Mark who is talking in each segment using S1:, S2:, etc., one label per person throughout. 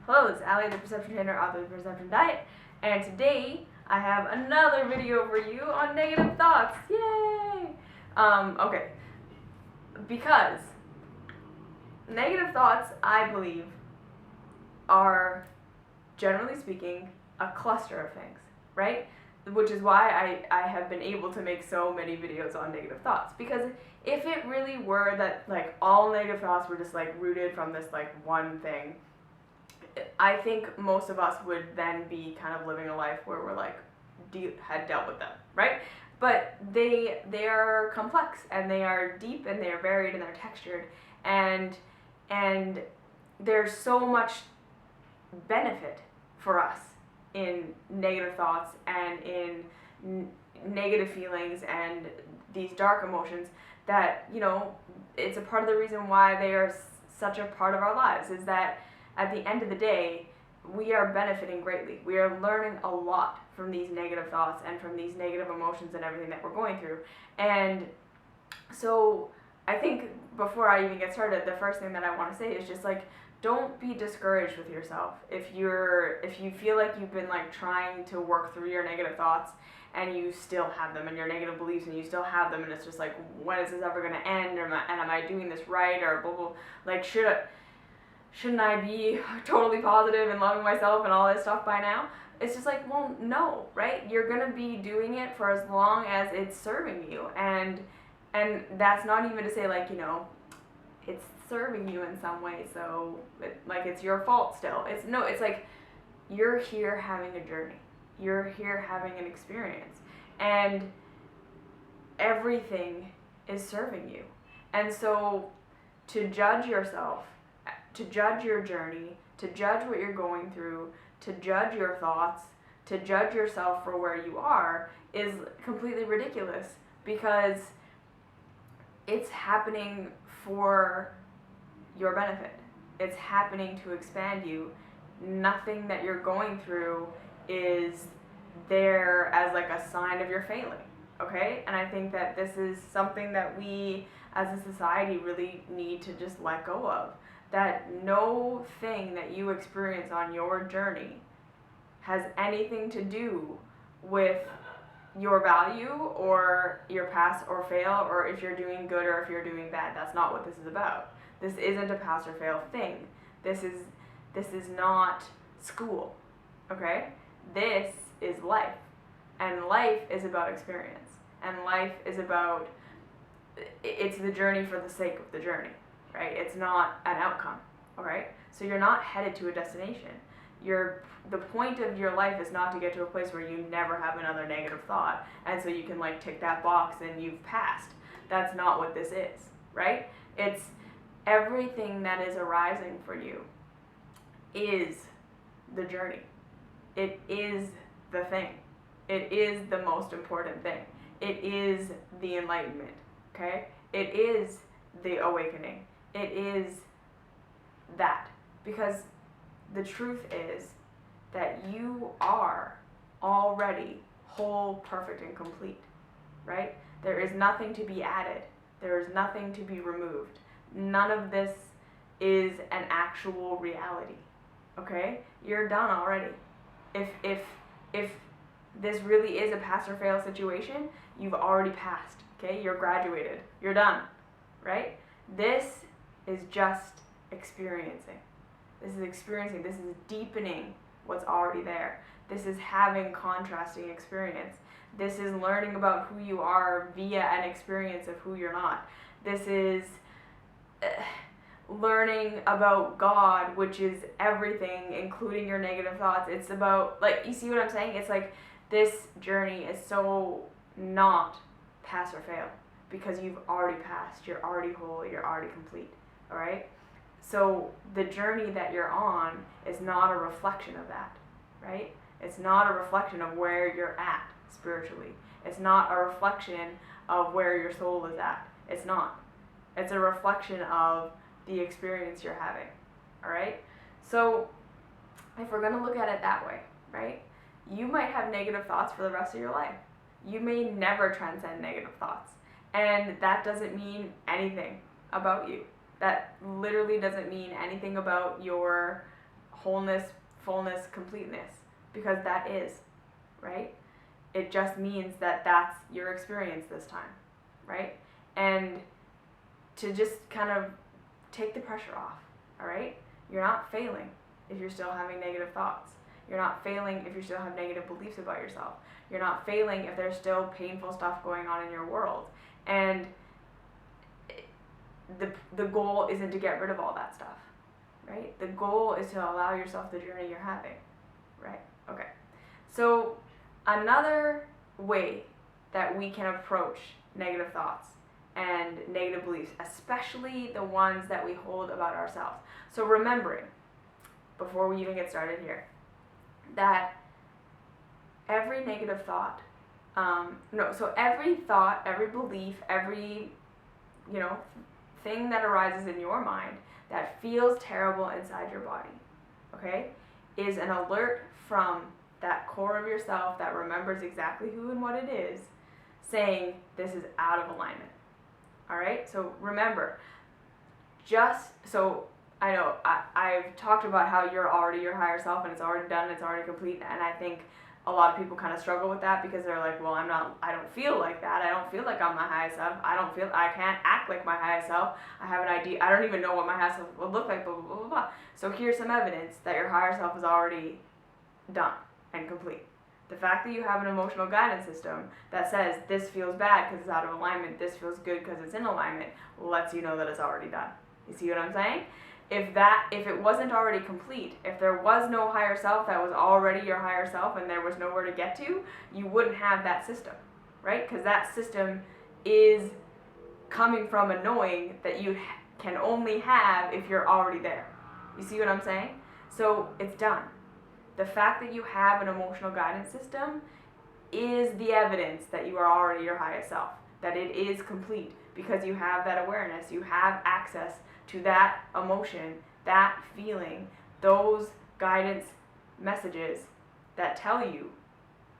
S1: Hello, it's Allie, the Perception Trainer, author of the Perception Diet, and today I have another video for you on negative thoughts. Yay! Okay, because negative thoughts, I believe, are, generally speaking, a cluster of things, right? Which is why I have been able to make so many videos on negative thoughts, because if it really were that like all negative thoughts were just like rooted from this like one thing, I think most of us would then be kind of living a life where we're like had dealt with them, right? But they are complex and they are deep and they are varied and they're textured, and there's so much benefit for us in negative thoughts and in negative feelings and these dark emotions that, you know, it's a part of the reason why they are such a part of our lives, is that at the end of the day, we are benefiting greatly. We are learning a lot from these negative thoughts and from these negative emotions and everything that we're going through. And so I think before I even get started, the first thing that I want to say is just like, don't be discouraged with yourself. If you feel like you've been like trying to work through your negative thoughts and you still have them, and your negative beliefs and you still have them, and it's just like, when is this ever going to end, or am I doing this right, or blah, blah, like shouldn't I be totally positive and loving myself and all this stuff by now? It's just like, well, no, right? You're gonna be doing it for as long as it's serving you, and that's not even to say like, you know, it's serving you in some way, so like it's your fault still. It's like you're here having a journey. You're here having an experience, and everything is serving you. And so to judge yourself, to judge your journey, to judge what you're going through, to judge your thoughts, to judge yourself for where you are is completely ridiculous, because it's happening for your benefit. It's happening to expand you. Nothing that you're going through is there as like a sign of your failing, okay? And I think that this is something that we as a society really need to just let go of. That no thing that you experience on your journey has anything to do with your value or your pass or fail, or if you're doing good or if you're doing bad. That's not what this is about. This isn't a pass or fail thing. This is not school, okay? This is life, and life is about experience, and life is about, it's the journey for the sake of the journey, right? It's not an outcome, all right? So you're not headed to a destination. The point of your life is not to get to a place where you never have another negative thought, and so you can like tick that box and you've passed. That's not what this is, right? It's everything that is arising for you is the journey. It is the thing. It is the most important thing. It is the enlightenment, okay? It is the awakening. It is that. Because the truth is that you are already whole, perfect, and complete, right? There is nothing to be added. There is nothing to be removed. None of this is an actual reality, okay? You're done already. If this really is a pass or fail situation, you've already passed, okay? You're graduated. You're done, right? This is just experiencing. This is experiencing. This is deepening what's already there. This is having contrasting experience. This is learning about who you are via an experience of who you're not. This is learning about God, which is everything, including your negative thoughts. It's about, like, you see what I'm saying? It's like this journey is so not pass or fail, because you've already passed. You're already whole. You're already complete, all right? So the journey that you're on is not a reflection of that, right? It's not a reflection of where you're at spiritually. It's not a reflection of where your soul is at. It's not. It's a reflection of the experience you're having, all right? So if we're going to look at it that way, right, you might have negative thoughts for the rest of your life. You may never transcend negative thoughts, and that doesn't mean anything about you. That literally doesn't mean anything about your wholeness, fullness, completeness, because that is, right? It just means that that's your experience this time, right? And to just kind of take the pressure off, all right? You're not failing if you're still having negative thoughts. You're not failing if you still have negative beliefs about yourself. You're not failing if there's still painful stuff going on in your world. And the goal isn't to get rid of all that stuff, right? The goal is to allow yourself the journey you're having, right? Okay. So another way that we can approach negative thoughts and negative beliefs, especially the ones that we hold about ourselves. So remembering, before we even get started here, that every negative thought, so every thought, every belief, every, thing that arises in your mind that feels terrible inside your body, okay, is an alert from that core of yourself that remembers exactly who and what it is, saying this is out of alignment. All right, so remember, I know I've talked about how you're already your higher self and it's already done, it's already complete, and I think a lot of people kind of struggle with that because they're like, well, I don't feel like that. I don't feel like I'm my highest self. I can't act like my highest self. I have an idea. I don't even know what my highest self would look like, blah, blah, blah, blah, blah. So here's some evidence that your higher self is already done and complete. The fact that you have an emotional guidance system that says this feels bad because it's out of alignment, this feels good because it's in alignment, lets you know that it's already done. You see what I'm saying? If it wasn't already complete, if there was no higher self that was already your higher self and there was nowhere to get to, you wouldn't have that system, right? Because that system is coming from a knowing that you can only have if you're already there. You see what I'm saying? So it's done. The fact that you have an emotional guidance system is the evidence that you are already your highest self, that it is complete because you have that awareness, you have access to that emotion, that feeling, those guidance messages that tell you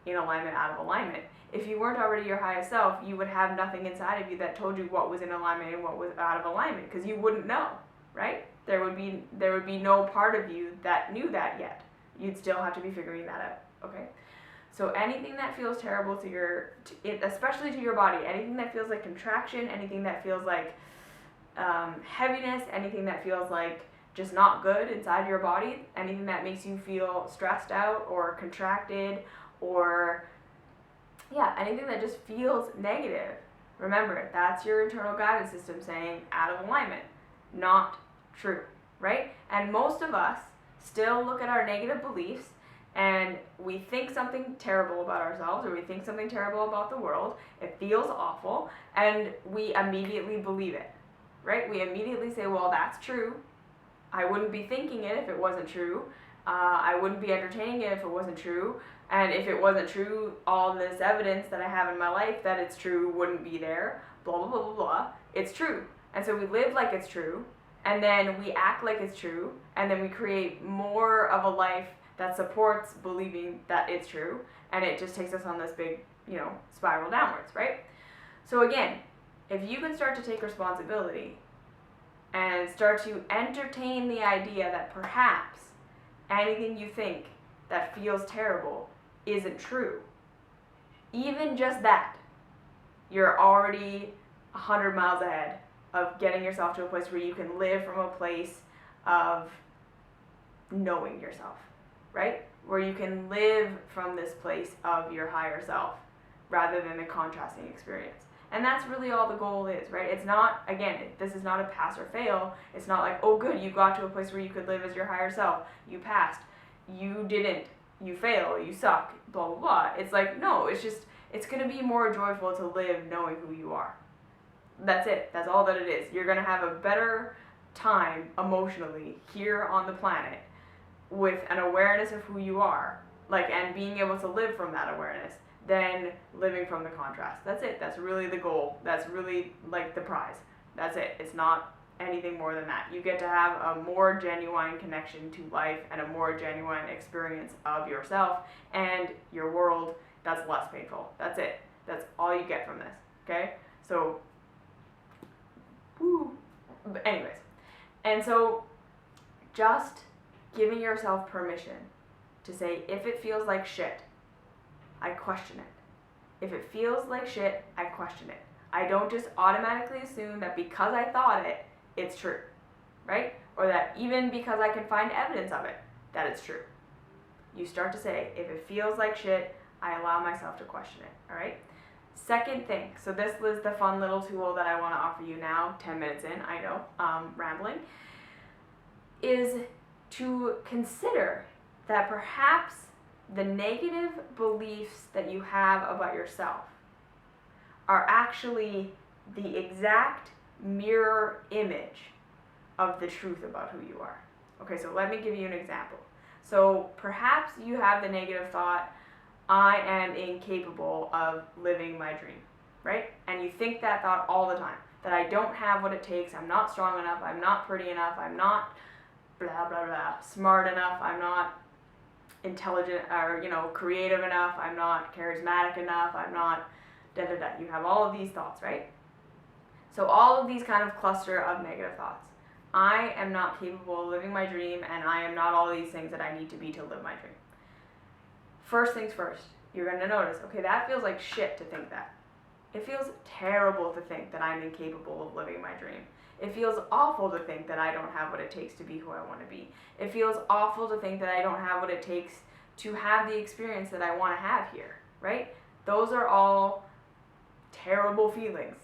S1: in alignment, out of alignment. If you weren't already your highest self, you would have nothing inside of you that told you what was in alignment and what was out of alignment, because you wouldn't know, right? There would be no part of you that knew that yet. You'd still have to be figuring that out, okay? So anything that feels terrible especially to your body, anything that feels like contraction, anything that feels like heaviness, anything that feels like just not good inside your body, anything that makes you feel stressed out or contracted or anything that just feels negative, remember, that's your internal guidance system saying out of alignment, not true, right? And most of us still look at our negative beliefs and we think something terrible about ourselves or we think something terrible about the world, it feels awful, and we immediately believe it. Right? We immediately say, well, that's true. I wouldn't be thinking it if it wasn't true. I wouldn't be entertaining it if it wasn't true. And if it wasn't true, all this evidence that I have in my life that it's true wouldn't be there. Blah, blah, blah, blah, blah. It's true. And so we live like it's true. And then we act like it's true. And then we create more of a life that supports believing that it's true. And it just takes us on this big, spiral downwards, right? So again, if you can start to take responsibility and start to entertain the idea that perhaps anything you think that feels terrible isn't true, even just that, you're already 100 miles ahead of getting yourself to a place where you can live from a place of knowing yourself, right? Where you can live from this place of your higher self rather than the contrasting experience. And that's really all the goal is, right? It's not, again, this is not a pass or fail. It's not like, oh good, you got to a place where you could live as your higher self. You passed. You didn't. You fail. You suck. Blah, blah, blah. It's like, no, it's going to be more joyful to live knowing who you are. That's it. That's all that it is. You're going to have a better time emotionally here on the planet with an awareness of who you are, and being able to live from that awareness, than living from the contrast. That's it. That's really the goal. That's really the prize. That's it. It's not anything more than that. You get to have a more genuine connection to life and a more genuine experience of yourself and your world that's less painful. That's it. That's all you get from this. Okay? So, woo. But anyways. And so, just giving yourself permission to say, if it feels like shit, I question it. If it feels like shit, I question it. I don't just automatically assume that because I thought it, it's true, right? Or that even because I can find evidence of it, that it's true. You start to say, if it feels like shit, I allow myself to question it, all right? Second thing, so this was the fun little tool that I want to offer you now, 10 minutes in, I know, rambling, is to consider that perhaps the negative beliefs that you have about yourself are actually the exact mirror image of the truth about who you are. Okay, so let me give you an example. So perhaps you have the negative thought, I am incapable of living my dream, right? And you think that thought all the time, that I don't have what it takes, I'm not strong enough, I'm not pretty enough, I'm not blah, blah, blah, smart enough, I'm not intelligent or, creative enough, I'm not charismatic enough, I'm not da da da. You have all of these thoughts, right? So all of these kind of cluster of negative thoughts. I am not capable of living my dream, and I am not all these things that I need to be to live my dream. First things first, you're going to notice, okay, that feels like shit to think that. It feels terrible to think that I'm incapable of living my dream. It feels awful to think that I don't have what it takes to be who I want to be. It feels awful to think that I don't have what it takes to have the experience that I want to have here, right? Those are all terrible feelings,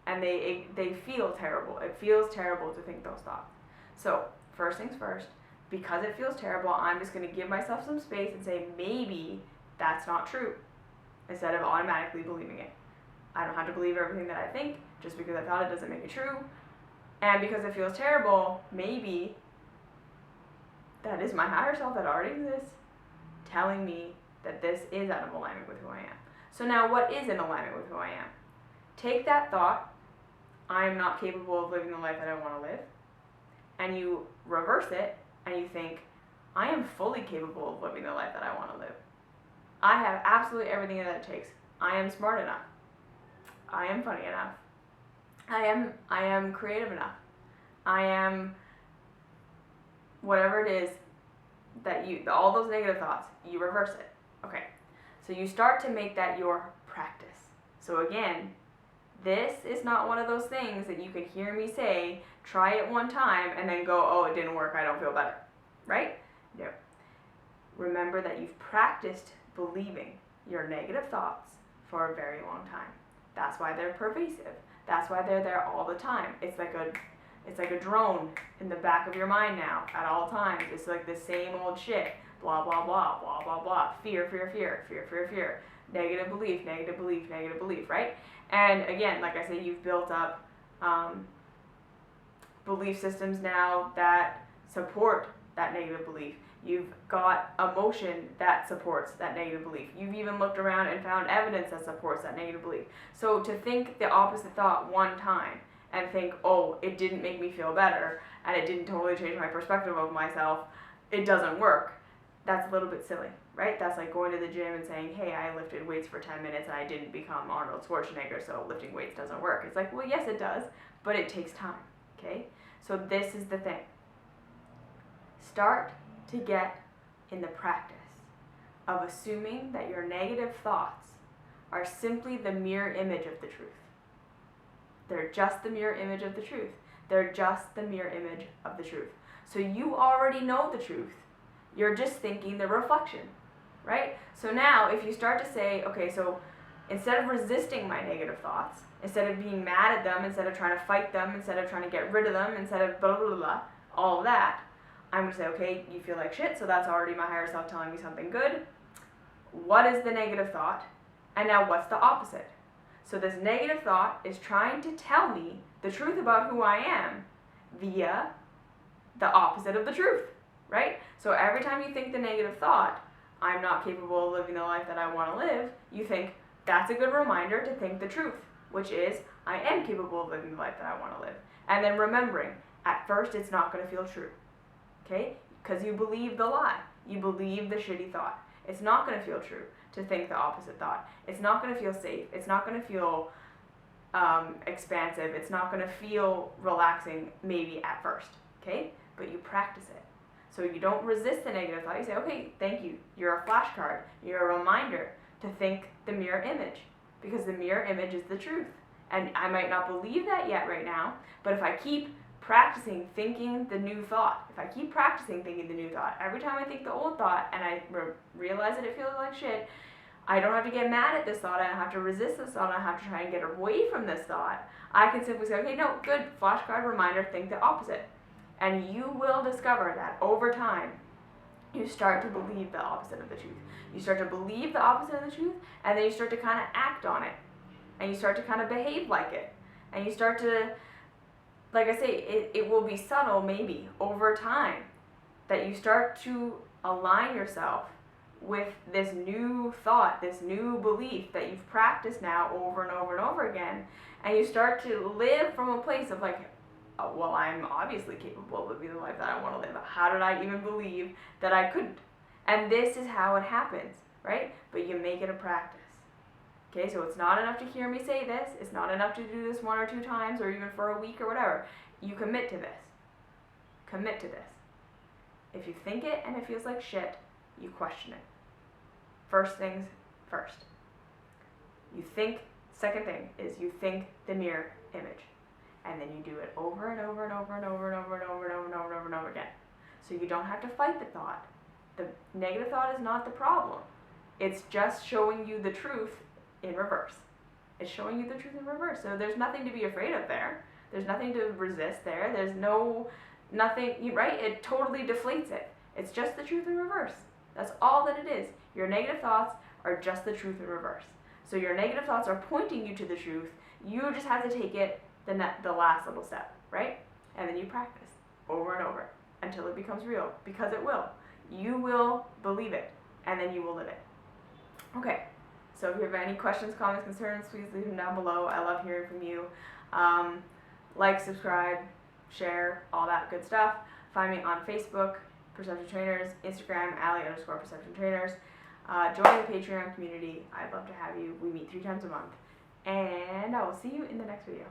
S1: and they feel terrible. It feels terrible to think those thoughts. So, first things first, because it feels terrible, I'm just going to give myself some space and say, maybe that's not true, instead of automatically believing it. I don't have to believe everything that I think. Just because I thought it doesn't make it true. And because it feels terrible, maybe that is my higher self that already exists telling me that this is out of alignment with who I am. So now what is in alignment with who I am? Take that thought, I am not capable of living the life that I want to live, and you reverse it and you think, I am fully capable of living the life that I want to live. I have absolutely everything that it takes. I am smart enough. I am funny enough. I am creative enough. I am whatever it is that all those negative thoughts, you reverse it. Okay. So you start to make that your practice. So again, this is not one of those things that you could hear me say, try it one time and then go, oh, it didn't work, I don't feel better. Right? No. Remember that you've practiced believing your negative thoughts for a very long time. That's why they're pervasive. That's why they're there all the time. It's like a drone in the back of your mind now at all times. It's like the same old shit. Blah, blah, blah, blah, blah, blah. Fear, fear, fear, fear, fear, fear. Negative belief, negative belief, negative belief, right? And again, like I said, you've built up belief systems now that support that negative belief. You've got emotion that supports that negative belief. You've even looked around and found evidence that supports that negative belief. So to think the opposite thought one time and think, oh, it didn't make me feel better and it didn't totally change my perspective of myself, it doesn't work. That's a little bit silly, right? That's like going to the gym and saying, hey, I lifted weights for 10 minutes and I didn't become Arnold Schwarzenegger, so lifting weights doesn't work. It's like, well, yes, it does, but it takes time, okay? So this is the thing. Start to get in the practice of assuming that your negative thoughts are simply the mirror image of the truth. They're just the mirror image of the truth. They're just the mirror image of the truth. So you already know the truth. You're just thinking the reflection, right? So now if you start to say, okay, so instead of resisting my negative thoughts, instead of being mad at them, instead of trying to fight them, instead of trying to get rid of them, instead of blah, blah, blah, blah, all of that, I'm going to say, okay, you feel like shit, so that's already my higher self telling me something good. What is the negative thought? And now what's the opposite? So this negative thought is trying to tell me the truth about who I am via the opposite of the truth, right? So every time you think the negative thought, I'm not capable of living the life that I want to live, you think, that's a good reminder to think the truth, which is, I am capable of living the life that I want to live. And then remembering, at first it's not going to feel true. Okay? Because you believe the lie. You believe the shitty thought. It's not going to feel true to think the opposite thought. It's not going to feel safe. It's not going to feel expansive. It's not going to feel relaxing maybe at first. Okay? But you practice it. So you don't resist the negative thought. You say, okay, thank you. You're a flashcard. You're a reminder to think the mirror image, because the mirror image is the truth. And I might not believe that yet right now, but if I keep practicing thinking the new thought, if I keep practicing thinking the new thought, every time I think the old thought and I realize that it feels like shit, I don't have to get mad at this thought. I don't have to resist this thought. I don't have to try and get away from this thought. I can simply say, okay, no, good, flashcard reminder, think the opposite. And you will discover that over time, you start to believe the opposite of the truth. You start to believe the opposite of the truth, and then you start to kind of act on it. And you start to kind of behave like it. And you start to, like I say, it will be subtle maybe over time that you start to align yourself with this new thought, this new belief that you've practiced now over and over and over again. And you start to live from a place of like, oh, well, I'm obviously capable of living the life that I want to live. How did I even believe that I couldn't? And this is how it happens, right? But you make it a practice. Okay, so it's not enough to hear me say this. It's not enough to do this 1 or 2 times or even for a week or whatever. You commit to this. Commit to this. If you think it and it feels like shit, you question it. First things first. You think, second thing is you think the mirror image. And then you do it over and over and over and over and over and over and over and over and over and over again. So you don't have to fight the thought. The negative thought is not the problem. It's just showing you the truth in reverse. It's showing you the truth in reverse. So there's nothing to be afraid of there. There's nothing to resist there. There's nothing, right? It totally deflates it. It's just the truth in reverse. That's all that it is. Your negative thoughts are just the truth in reverse. So your negative thoughts are pointing you to the truth. You just have to take it the last little step, right? And then you practice over and over until it becomes real, because it will. You will believe it, and then you will live it. Okay, so if you have any questions, comments, concerns, please leave them down below. I love hearing from you. Like, subscribe, share, all that good stuff. Find me on Facebook, Perception Trainers, Instagram, Allie_Perception Trainers. Join the Patreon community. I'd love to have you. We meet 3 times a month. And I will see you in the next video.